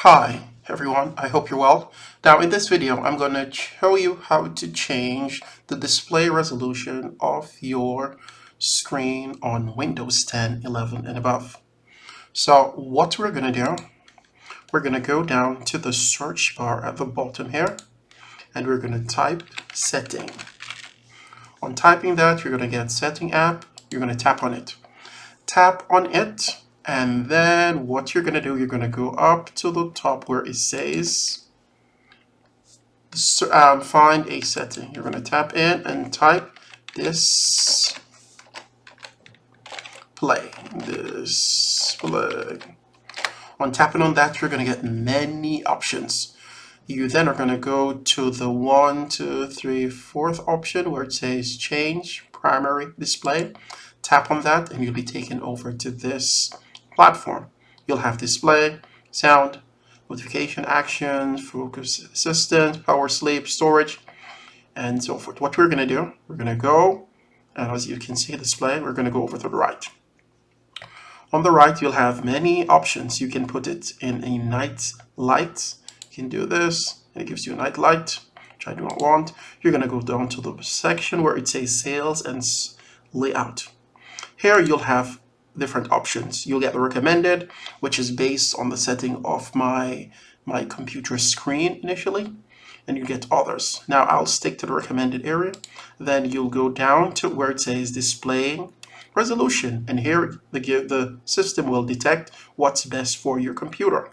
Hi everyone, I hope you're well. Now in this video I'm going to show you how to change the display resolution of your screen on Windows 10, 11 and above. So what we're going to do, we're going to go down to the search bar at the bottom here and we're going to type setting. On typing that, you're going to get setting app, you're going to tap on it. Tap on it. And then what you're going to do, you're going to go up to the top where it says find a setting. You're going to tap in and type display. On tapping on that, you're going to get many options. You then are going to go to the 1, 2, 3, 4th option where it says change primary display. Tap on that and you'll be taken over to this platform. You'll have display, sound, notification actions, focus assistant, power sleep, storage, and so forth. What we're going to do, we're going to go, and as you can see display, we're going to go over to the right. On the right, you'll have many options. You can put it in a night light. You can do this, and it gives you a night light, which I do not want. You're going to go down to the section where it says sales and layout. Here you'll have different options. You'll get the recommended, which is based on the setting of my computer screen initially, and you get others. Now I'll stick to the recommended area. Then you'll go down to where it says display resolution, and here the system will detect what's best for your computer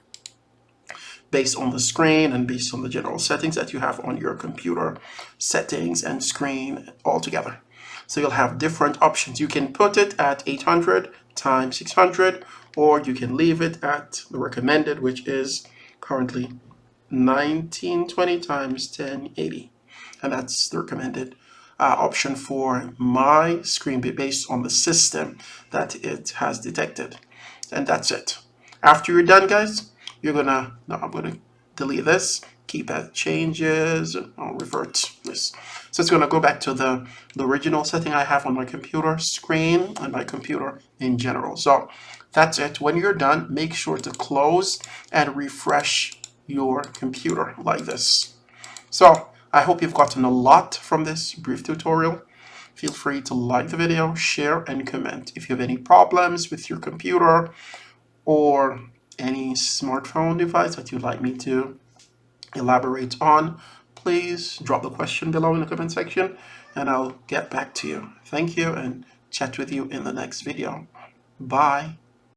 based on the screen and based on the general settings that you have on your computer settings and screen altogether. So you'll have different options. You can put it at 800 times 600, or you can leave it at the recommended, which is currently 1920 times 1080, and that's the recommended option for my screen based on the system that it has detected. And that's it. After you're done, guys, I'm gonna delete this, keep as changes, and I'll revert this. So it's gonna go back to the original setting I have on my computer screen and my computer in general. So that's it. When you're done, make sure to close and refresh your computer like this. So I hope you've gotten a lot from this brief tutorial. Feel free to like the video, share, and comment. If you have any problems with your computer or any smartphone device that you'd like me to elaborate on, please drop the question below in the comment section and I'll get back to you. Thank you and chat with you in the next video. Bye.